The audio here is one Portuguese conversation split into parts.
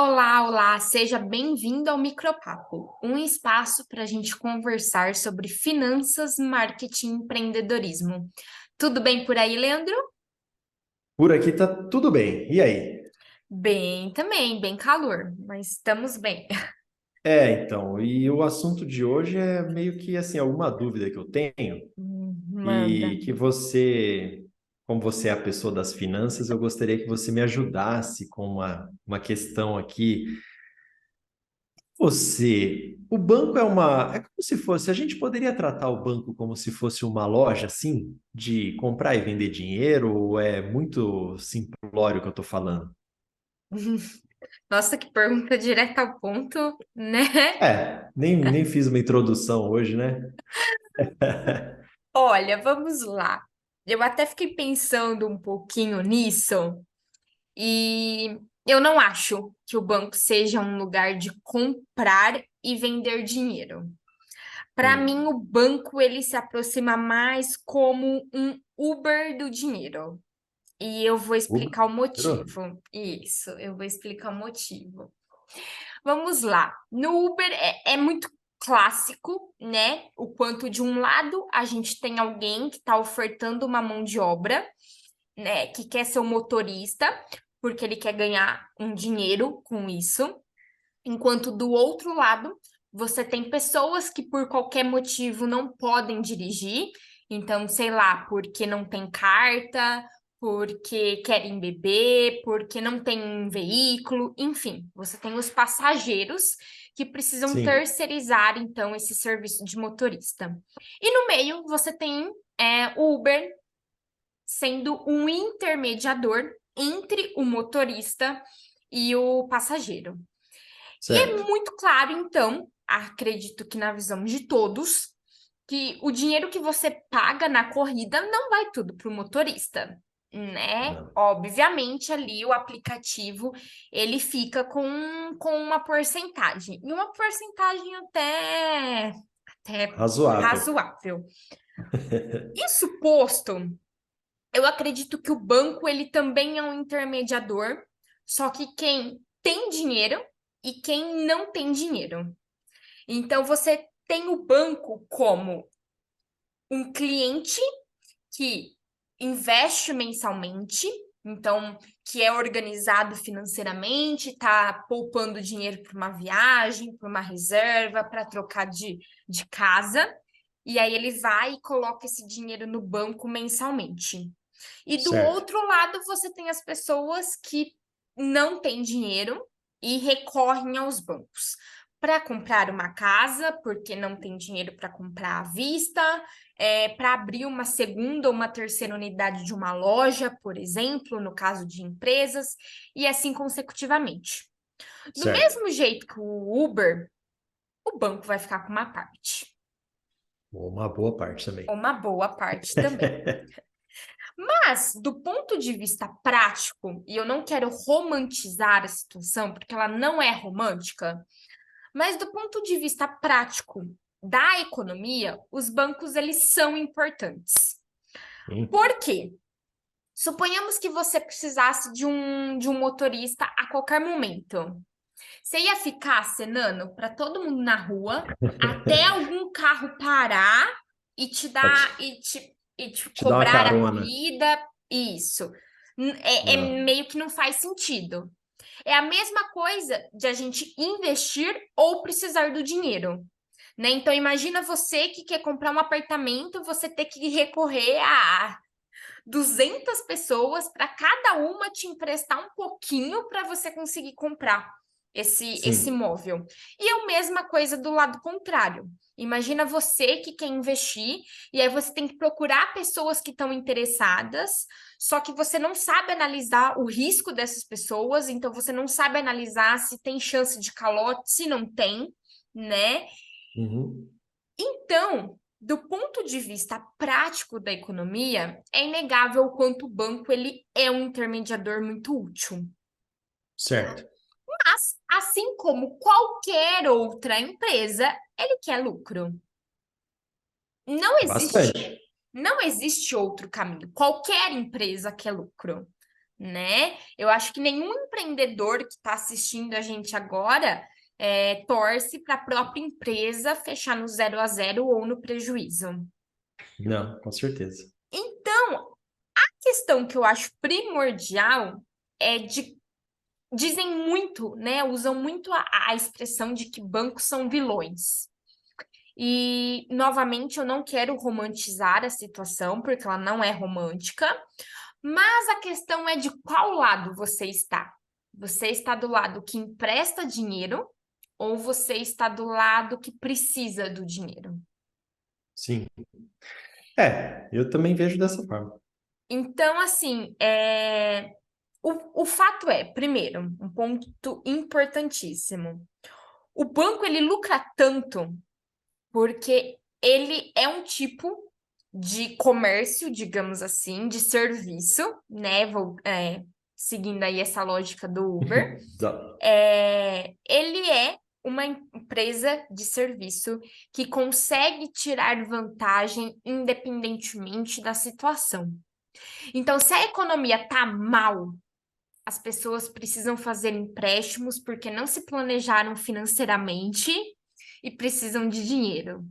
Olá, olá, seja bem-vindo ao Micropapo, um espaço para a gente conversar sobre finanças, marketing e empreendedorismo. Tudo bem por aí, Leandro? Por aqui tá tudo bem. E aí? Bem também, bem calor, mas estamos bem. E o assunto de hoje é meio que assim, alguma dúvida que eu tenho Manda. e que você, como você é a pessoa das finanças, eu gostaria que você me ajudasse com uma questão aqui. O banco é como se fosse, a gente poderia tratar o banco como se fosse uma loja, assim, de comprar e vender dinheiro, ou é muito simplório o que eu estou falando? Nossa, que pergunta direta ao ponto, né? Nem fiz uma introdução hoje, né? Olha, vamos lá. Eu até fiquei pensando um pouquinho nisso. E eu não acho que o banco seja um lugar de comprar e vender dinheiro. Para mim, o banco ele se aproxima mais como um Uber do dinheiro. E eu vou Uber? explicar o motivo. Isso, eu vou explicar o motivo. Vamos lá. No Uber é muito clássico, né? O quanto de um lado a gente tem alguém que está ofertando uma mão de obra, né, que quer ser um motorista, porque ele quer ganhar um dinheiro com isso, enquanto do outro lado você tem pessoas que por qualquer motivo não podem dirigir, então, sei lá, porque não tem carta, porque querem beber, porque não tem um veículo, enfim, você tem os passageiros que precisam Sim, terceirizar, então, esse serviço de motorista. E no meio você tem o Uber sendo um intermediador entre o motorista e o passageiro. E é certo. muito claro, então, acredito que na visão de todos, que o dinheiro que você paga na corrida não vai tudo para o motorista, né? Não. Obviamente, ali o aplicativo ele fica com uma porcentagem, e uma porcentagem até Razoável. razoável. Isso posto, eu acredito que o banco ele também é um intermediador, só que quem tem dinheiro e quem não tem dinheiro. Então você tem o banco como um cliente que investe mensalmente, então que é organizado financeiramente, está poupando dinheiro para uma viagem, para uma reserva, para trocar de casa, e aí ele vai e coloca esse dinheiro no banco mensalmente. E do Certo. outro lado, você tem as pessoas que não têm dinheiro e recorrem aos bancos para comprar uma casa, porque não tem dinheiro para comprar à vista, para abrir uma segunda ou uma terceira unidade de uma loja, por exemplo, no caso de empresas, e assim consecutivamente. Do Certo. mesmo jeito que o Uber, o banco vai ficar com uma parte, Uma boa parte também. uma boa parte também. Mas, do ponto de vista prático, e eu não quero romantizar a situação, porque ela não é romântica, mas do ponto de vista prático da economia, os bancos eles são importantes. Sim. Por quê? Suponhamos que você precisasse de um motorista a qualquer momento. Você ia ficar acenando para todo mundo na rua até algum carro parar e te Pra dar e te te dar uma cobrar a carona. corrida? Isso. É Não. meio que não faz sentido. É a mesma coisa de a gente investir ou precisar do dinheiro, né? Então imagina você que quer comprar um apartamento, você ter que recorrer a 200 pessoas para cada uma te emprestar um pouquinho para você conseguir comprar esse Sim. imóvel. E é a mesma coisa do lado contrário. Imagina você que quer investir e aí você tem que procurar pessoas que estão interessadas, só que você não sabe analisar o risco dessas pessoas, então você não sabe analisar se tem chance de calote, se não tem, né? Uhum. Então, do ponto de vista prático da economia, é inegável o quanto o banco ele é um intermediador muito útil. Certo. Mas, assim como qualquer outra empresa, ele quer lucro. Não existe, Bastante. não existe outro caminho. Qualquer empresa quer lucro, né? Eu acho que nenhum empreendedor que está assistindo a gente agora torce para a própria empresa fechar no 0 a 0 ou no prejuízo. Não, com certeza. Então, a questão que eu acho primordial é de dizem muito, né? Usam muito a expressão de que bancos são vilões. E, novamente, eu não quero romantizar a situação, porque ela não é romântica, mas a questão é de qual lado você está. Você está do lado que empresta dinheiro ou você está do lado que precisa do dinheiro? Sim. Eu também vejo dessa forma. Então, assim, o fato é, primeiro, um ponto importantíssimo. O banco, ele lucra tanto porque ele é um tipo de comércio, digamos assim, de serviço, né? Seguindo aí essa lógica do Uber. Ele é uma empresa de serviço que consegue tirar vantagem independentemente da situação. Então, se a economia tá mal, as pessoas precisam fazer empréstimos porque não se planejaram financeiramente e precisam de dinheiro.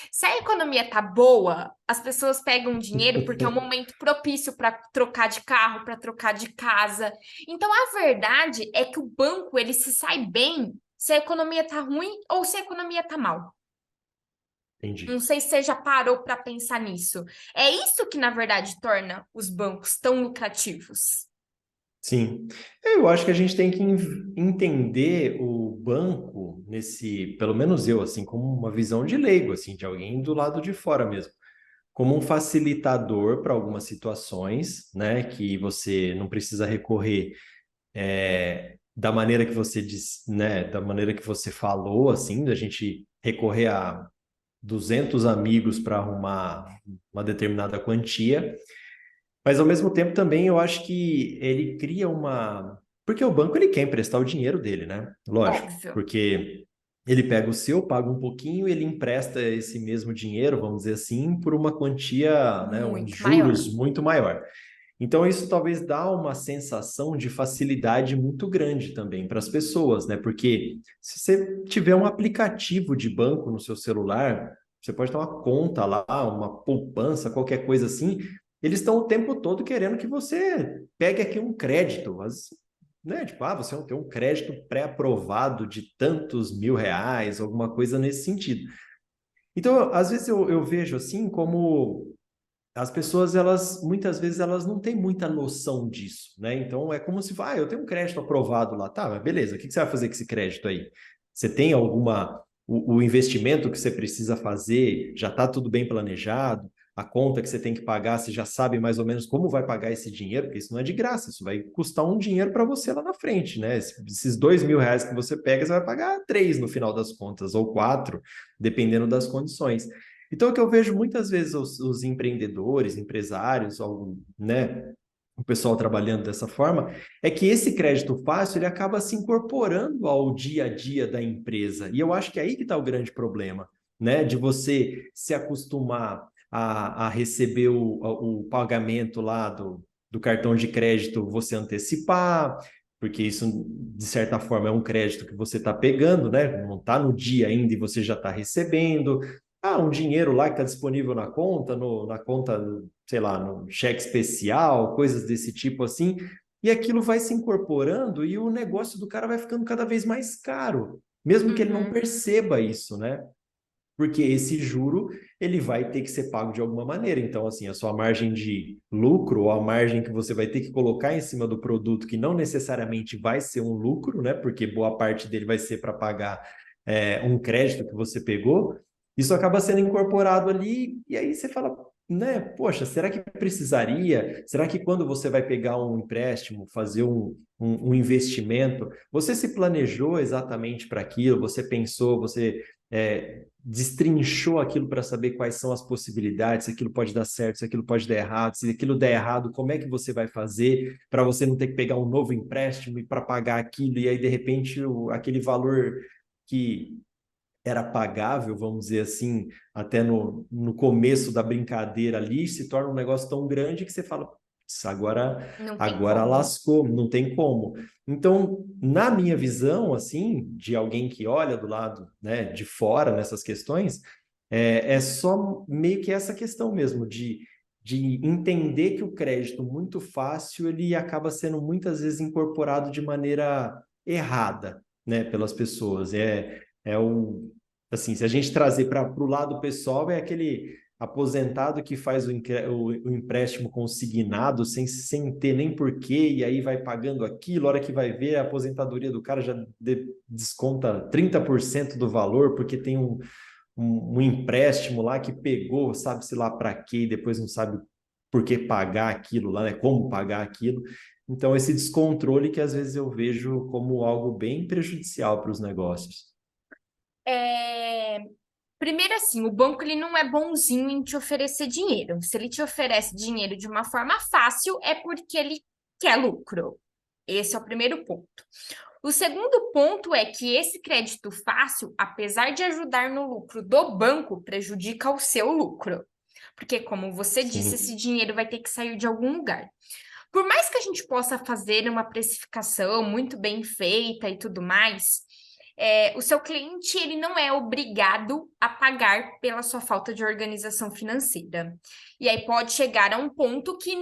Se a economia tá boa, as pessoas pegam dinheiro porque é um momento propício para trocar de carro, para trocar de casa. Então a verdade é que o banco ele se sai bem se a economia tá ruim ou se a economia tá mal. Não Entendi. sei se você já parou para pensar nisso. É isso que, na verdade, torna os bancos tão lucrativos. Sim, eu acho que a gente tem que entender o banco pelo menos eu, assim, como uma visão de leigo, assim, de alguém do lado de fora mesmo, como um facilitador para algumas situações, né, que você não precisa recorrer da maneira que você diz, né, da maneira que você falou, assim, da gente recorrer a 200 amigos para arrumar uma determinada quantia. Mas ao mesmo tempo também eu acho que ele cria uma. Porque o banco ele quer emprestar o dinheiro dele, né? Lógico. Óbvio. Porque ele pega o seu, paga um pouquinho e ele empresta esse mesmo dinheiro, vamos dizer assim, por uma quantia, né, uns Muito maior. juros muito maior. Então isso talvez dá uma sensação de facilidade muito grande também para as pessoas, né? Porque se você tiver um aplicativo de banco no seu celular, você pode ter uma conta lá, uma poupança, qualquer coisa assim, eles estão o tempo todo querendo que você pegue aqui um crédito, né? Tipo, você tem um crédito pré-aprovado de tantos R$ 1.000, alguma coisa nesse sentido. Então, às vezes eu vejo assim como as pessoas, elas, muitas vezes, elas não têm muita noção disso, né? Então, é como se, eu tenho um crédito aprovado lá, tá, mas beleza, o que você vai fazer com esse crédito aí? Você tem o investimento que você precisa fazer, já está tudo bem planejado, a conta que você tem que pagar, você já sabe mais ou menos como vai pagar esse dinheiro, porque isso não é de graça, isso vai custar um dinheiro para você lá na frente, né? Esses R$ 2.000 que você pega, você vai pagar 3 no final das contas, ou 4, dependendo das condições. Então, o que eu vejo muitas vezes os empreendedores, empresários, né, o pessoal trabalhando dessa forma, é que esse crédito fácil ele acaba se incorporando ao dia a dia da empresa. E eu acho que é aí que está o grande problema, né, de você se acostumar a receber o pagamento lá do cartão de crédito, você antecipar, porque isso, de certa forma, é um crédito que você está pegando, né? Não está no dia ainda e você já está recebendo um dinheiro lá que está disponível na conta, na conta, sei lá, no cheque especial, coisas desse tipo assim, e aquilo vai se incorporando e o negócio do cara vai ficando cada vez mais caro, mesmo que ele não Uhum. perceba isso, né? Porque esse juro ele vai ter que ser pago de alguma maneira. Então, assim, a sua margem de lucro ou a margem que você vai ter que colocar em cima do produto, que não necessariamente vai ser um lucro, né? Porque boa parte dele vai ser para pagar um crédito que você pegou. Isso acaba sendo incorporado ali, e aí você fala, né? Poxa, será que precisaria? Será que quando você vai pegar um empréstimo, fazer um investimento, você se planejou exatamente para aquilo? Você pensou, você destrinchou aquilo para saber quais são as possibilidades, se aquilo pode dar certo, se aquilo pode dar errado, se aquilo der errado, como é que você vai fazer para você não ter que pegar um novo empréstimo e para pagar aquilo, e aí de repente aquele valor que era pagável, vamos dizer assim, até no começo da brincadeira ali, se torna um negócio tão grande que você fala, agora, Não tem agora como. lascou, não tem como. Então, na minha visão, assim, de alguém que olha do lado, né, de fora nessas questões, é só meio que essa questão mesmo de entender que o crédito muito fácil ele acaba sendo muitas vezes incorporado de maneira errada, né, pelas pessoas. Assim, se a gente trazer para o lado pessoal, é aquele aposentado que faz o empréstimo consignado sem ter nem porquê, e aí vai pagando aquilo, a hora que vai ver a aposentadoria do cara já desconta 30% do valor, porque tem um empréstimo lá que pegou, sabe-se lá para quê, e depois não sabe por que pagar aquilo lá, né? Como pagar aquilo. Então, esse descontrole que às vezes eu vejo como algo bem prejudicial para os negócios. É, Primeiro, assim, o banco ele não é bonzinho em te oferecer dinheiro. Se ele te oferece dinheiro de uma forma fácil, é porque ele quer lucro. Esse é o primeiro ponto. O segundo ponto é que esse crédito fácil, apesar de ajudar no lucro do banco, prejudica o seu lucro. Porque, como você disse, esse Sim, dinheiro vai ter que sair de algum lugar. Por mais que a gente possa fazer uma precificação muito bem feita e tudo mais, o seu cliente ele não é obrigado a pagar pela sua falta de organização financeira. E aí pode chegar a um ponto que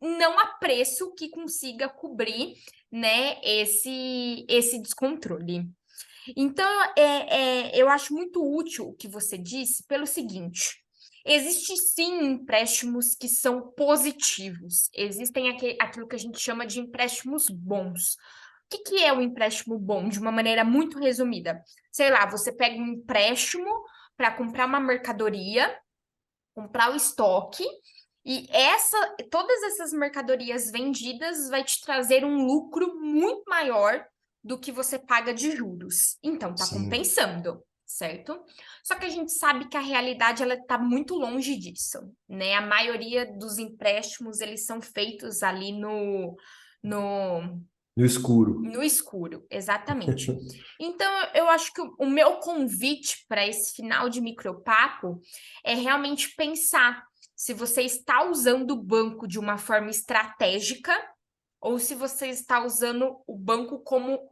não há preço que consiga cobrir, né, esse descontrole. Então, eu acho muito útil o que você disse pelo seguinte: existe sim empréstimos que são positivos, existem aquilo que a gente chama de empréstimos bons. O que é um empréstimo bom, de uma maneira muito resumida? Sei lá, você pega um empréstimo para comprar uma mercadoria, comprar o estoque, e todas essas mercadorias vendidas vai te trazer um lucro muito maior do que você paga de juros. Então, tá sim. compensando, certo? Só que a gente sabe que a realidade ela tá muito longe disso, né? A maioria dos empréstimos eles são feitos ali no No escuro. no escuro, exatamente. Então, eu acho que o meu convite para esse final de micropapo é realmente pensar se você está usando o banco de uma forma estratégica ou se você está usando o banco como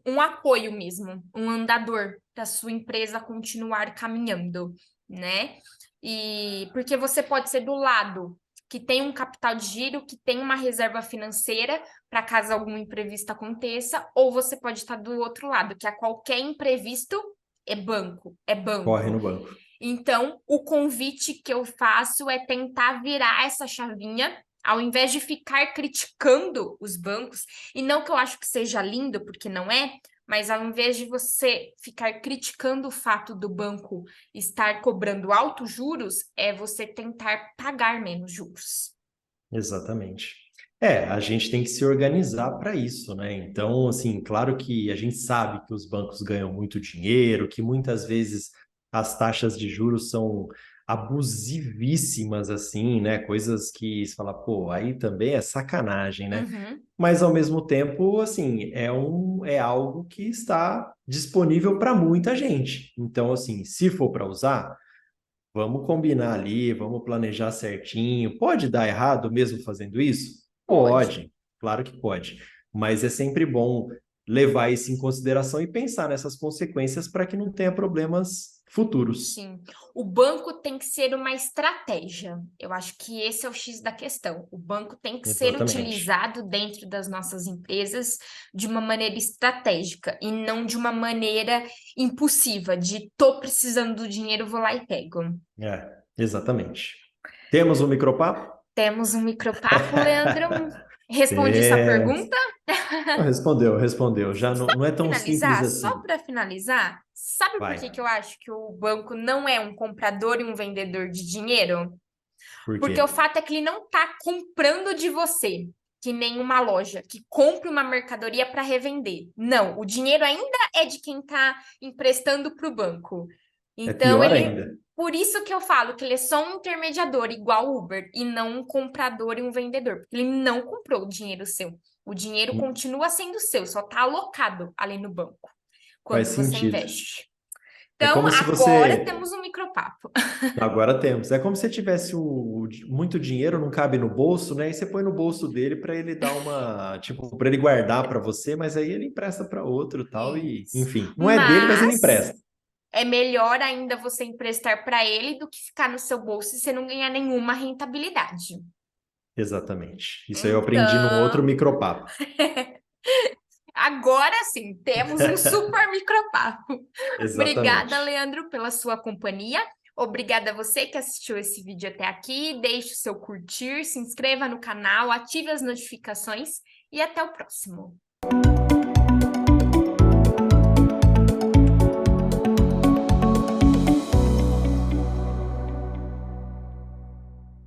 um apoio mesmo, um andador para sua empresa continuar caminhando, né? E porque você pode ser do lado que tem um capital de giro, que tem uma reserva financeira para caso algum imprevisto aconteça, ou você pode estar do outro lado, que a qualquer imprevisto é banco, é Corre banco. no banco. Então, o convite que eu faço é tentar virar essa chavinha, ao invés de ficar criticando os bancos, e não que eu acho que seja lindo, porque não é, mas ao invés de você ficar criticando o fato do banco estar cobrando altos juros, é você tentar pagar menos juros. Exatamente. A gente tem que se organizar para isso, né? Então, assim, claro que a gente sabe que os bancos ganham muito dinheiro, que muitas vezes as taxas de juros são abusivíssimas, assim, né? Coisas que se fala, pô, aí também é sacanagem, né? Uhum, Mas ao mesmo tempo, assim, é algo que está disponível para muita gente. Então, assim, se for para usar, vamos combinar ali, vamos planejar certinho. Pode dar errado mesmo fazendo isso? pode. Pode, claro que pode. Mas é sempre bom levar isso em consideração e pensar nessas consequências para que não tenha problemas futuros. Sim, o banco tem que ser uma estratégia. Eu acho que esse é o X da questão. O banco tem que ser Exatamente. utilizado dentro das nossas empresas de uma maneira estratégica e não de uma maneira impulsiva, de tô precisando do dinheiro, vou lá e pego. Exatamente. Temos um micropapo? Temos um micropapo, Leandro. Respondi sua É, pergunta? respondeu. Já não é tão simples Finalizar, só assim. para finalizar, sabe por que Vai. que eu acho que o banco não é um comprador e um vendedor de dinheiro? Por Porque o quê? fato é que ele não está comprando de você, que nem uma loja que compra uma mercadoria para revender. Não, o dinheiro ainda é de quem está emprestando para o banco. É Então, pior ele. ainda. Por isso que eu falo que ele é só um intermediador, igual o Uber, e não um comprador e um vendedor. Porque ele não comprou o dinheiro seu. O dinheiro continua sendo seu, só está alocado ali no banco Faz quando você sentido. investe. É Então, como se agora você. temos um micropapo. Agora temos. É como se você tivesse muito dinheiro, não cabe no bolso, né? E você põe no bolso dele para ele dar uma, tipo, para ele guardar para você, mas aí ele empresta para outro, e tal e, Isso. enfim, não é dele, mas ele Mas empresta. é melhor ainda você emprestar para ele do que ficar no seu bolso e você não ganhar nenhuma rentabilidade. Exatamente. Isso aí eu aprendi num outro Então, micropapo. agora sim, temos um super micropapo. Obrigada, Exatamente. Leandro, pela sua companhia. Obrigada a você que assistiu esse vídeo até aqui. Deixe o seu curtir, se inscreva no canal, ative as notificações e até o próximo.